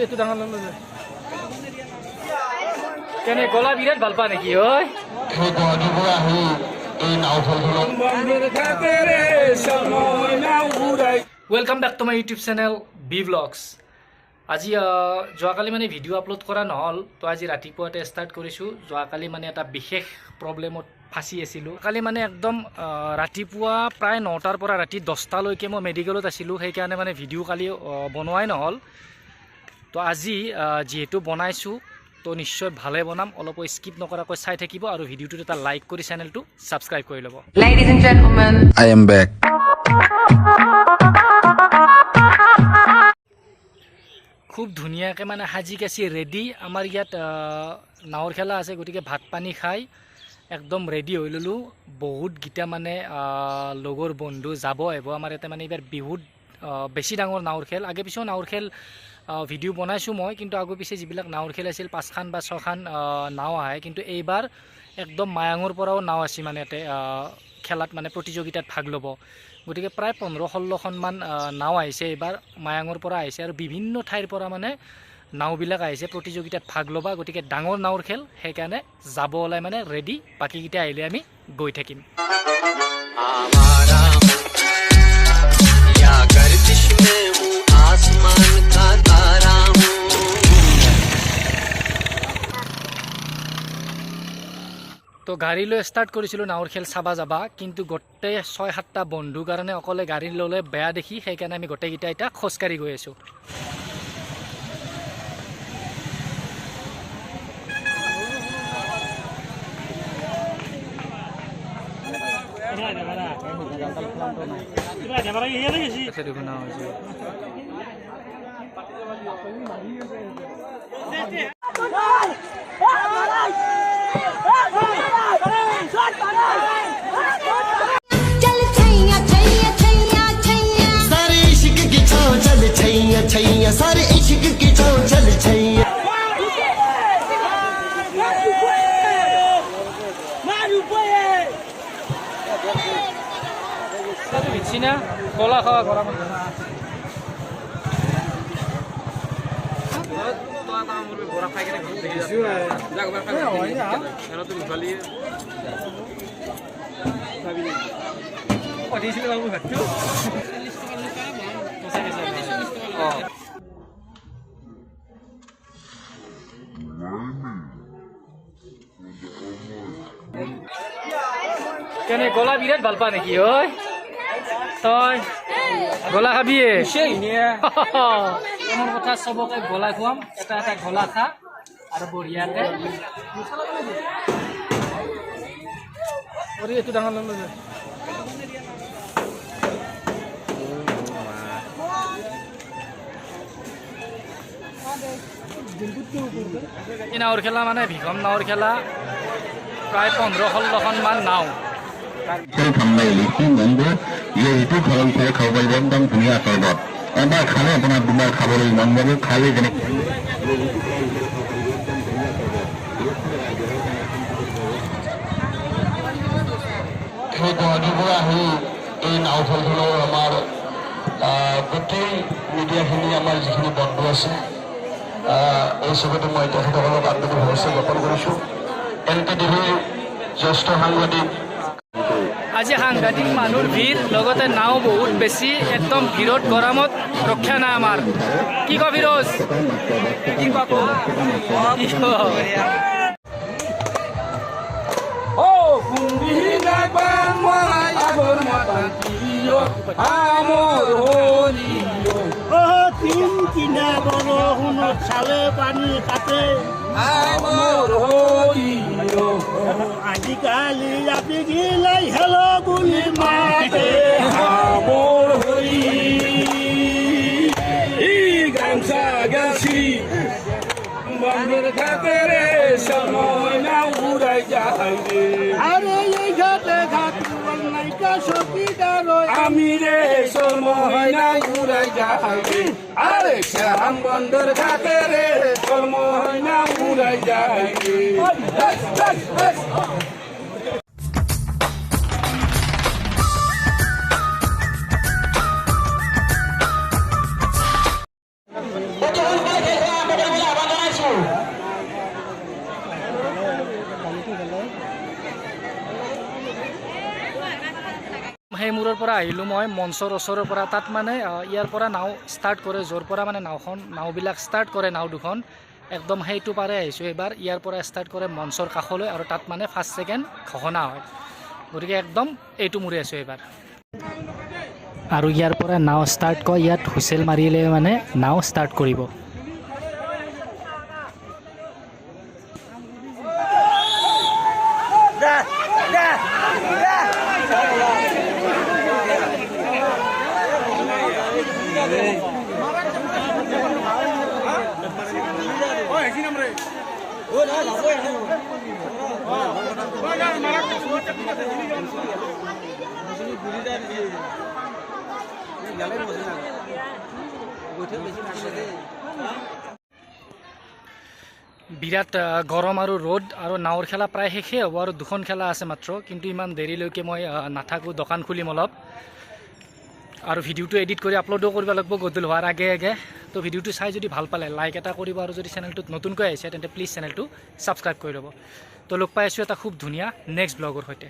এইটো ডাঙৰ কেনে গলা বিৰাট ভাল পা নেকি ঐ welcome back to my YouTube channel B vlogs. আজি যোৱাকালি মানে ভিডিঅ' আপলোড কৰা নহ'ল, তো আজি ৰাতিপুৱাতে ষ্টাৰ্ট কৰিছোঁ। যোৱাকালি মানে এটা বিশেষ প্ৰব্লেমত ফাঁচি আছিলোঁ। কালি মানে একদম ৰাতিপুৱা প্ৰায় 9টাৰ পৰা ৰাতি 10টালৈকে মই মেডিকেলত আছিলোঁ, সেইকাৰণে মানে ভিডিঅ' কালি বনোৱাই নহ'ল। তো আজি যিহেতু বনাইছোঁ তো নিশ্চয় ভালে বনাম, অলপ স্কিপ নকৰাকৈ চাই থাকিব আৰু ভিডিঅ'টোত এটা লাইক কৰি চেনেলটো ছাবস্ক্ৰাইব কৰি ল'ব। Ladies and gentlemen, I am back. খুব ধুনীয়াকৈ মানে সাজি কাচি ৰেডি। আমাৰ ইয়াত নাৱৰ খেলা আছে, গতিকে ভাত পানী খাই একদম ৰেডি হৈ ল'লোঁ। বহুতকেইটা মানে লগৰ বন্ধু যাব আহিব আমাৰ ইয়াতে। মানে এইবাৰ বিহুত বেছি ডাঙৰ নাৱৰ খেল। আগে পিছেও নাৱৰ খেল ভিডিঅ' বনাইছোঁ মই, কিন্তু আগে পিছে যিবিলাক নাৱৰ খেল আছিল 5খান বা 6খান নাও আহে, কিন্তু এইবাৰ একদম মায়াঙৰ পৰাও নাও আছে মানে ইয়াতে খেলাত মানে প্ৰতিযোগিতাত ভাগ ল'ব। গতিকে প্ৰায় 15-16খনমান নাও আহিছে এইবাৰ, মায়াঙৰ পৰা আহিছে আৰু বিভিন্ন ঠাইৰ পৰা মানে নাওবিলাক আহিছে প্ৰতিযোগিতাত ভাগ ল'বা। গতিকে ডাঙৰ নাৱৰ খেল, সেইকাৰণে যাব ওলাই মানে ৰেডি। বাকীকেইটা আহিলে আমি গৈ থাকিম। তো গাড়ী লৈ ষ্টাৰ্ট কৰিছিলোঁ নাৱৰ খেল চাবা যাবা, কিন্তু গোটেই 6-7টা বন্ধুৰ কাৰণে অকলে গাড়ী ল'লে বেয়া দেখি, সেইকাৰণে আমি গোটেইকেইটা এতিয়া খোজকাঢ়ি গৈ আছোঁ। सारे इश्क की छाँव चल छैया না কলা খাওয়া করা কেনে গলা বিৰাট ভাল পা নেকি ঐ তই গলা খাবি মোৰ কথা চবকে গলা খুৱাম, এটা এটা গলা খা আৰু বঢ়িয়াকে এইটো ডাঙৰ এই নাৱৰ খেলা মানে ভীষণ নাৱৰ খেলা, প্ৰায় 15-16খনমান নাও। এইটো ঘৰৰ খাই খাব পাৰিব, একদম ধুনীয়া চৰ্বত। এবাৰ খালে আপোনাৰ দুবাৰ খাবলৈ মন যাব। খালে যেনে সেই গুৱাহাটীৰ পৰা আহি এই নাও খেলখনৰ আমাৰ গোটেই মিডিয়াখিনি, আমাৰ যিখিনি বন্ধু আছে, এই চবতে মই তেখেতসকলক আন্তৰিক শুভেচ্ছা জ্ঞাপন কৰিছোঁ। NKTVৰ জ্যেষ্ঠ সাংবাদিক, আজি সাংঘাতিক মানুহৰ ভিৰ, লগতে নাও বহুত বেছি, একদম ভিৰত গৰমত ৰক্ষা নাই আমাৰ। কি কয় ফিৰোজ? চালে পানী কাটে আজিকালি ৰাতি গিলাই হেল বুলি মাতে মোৰ হৰি গামছা গাছি বন্ধুৰ খাতেৰে সময় না উৰাই যায় আৰে এই ঘাটে ঘাট নাইকা চকীদাৰ আমি ৰে সময় না উৰাই যায় আৰে শ্যাম বন্ধুৰ খাতেৰে সময় না উৰাই যায়। ওচৰৰ পৰা আহিলোঁ মই মঞ্চৰ ওচৰৰ পৰা তাত মানে ইয়াৰ পৰা নাও ষ্টাৰ্ট কৰে য'ৰ পৰা মানে নাওবিলাক ষ্টাৰ্ট কৰে নাও দুখন একদম সেইটো পাৰে আহিছোঁ এইবাৰ ইয়াৰ পৰা ষ্টাৰ্ট কৰে মঞ্চৰ কাষলৈ আৰু তাত মানে ফাৰ্ষ্ট ছেকেণ্ড ঘোষণা হয় গতিকে একদম এইটো মূৰে আছোঁ এইবাৰ আৰু ইয়াৰ পৰা নাও ষ্টাৰ্ট কৰে ইয়াত হুইচেল মাৰিলে মানে নাও ষ্টাৰ্ট কৰিব বিৰাট গৰম আৰু ৰ'দ আৰু নাৱৰ খেলা প্ৰায় শেষেই হ'ব আৰু দুখন খেলা আছে মাত্ৰ কিন্তু ইমান দেৰিলৈকে মই নাথাকোঁ দোকান খুলিম অলপ আৰু ভিডিঅ'টো এডিট কৰি আপলোডো কৰিব লাগিব গধূলি হোৱাৰ আগে আগে তো ভিডিঅ'টো চাই যদি ভাল পালে লাইক এটা কৰিব আৰু যদি চেনেলটোত নতুনকৈ আহিছে তেন্তে প্লিজ চেনেলটো ছাবস্ক্ৰাইব কৰি ল'ব তো লগ পাই আছোঁ এটা খুব ধুনীয়া নেক্সট ব্লগৰ সৈতে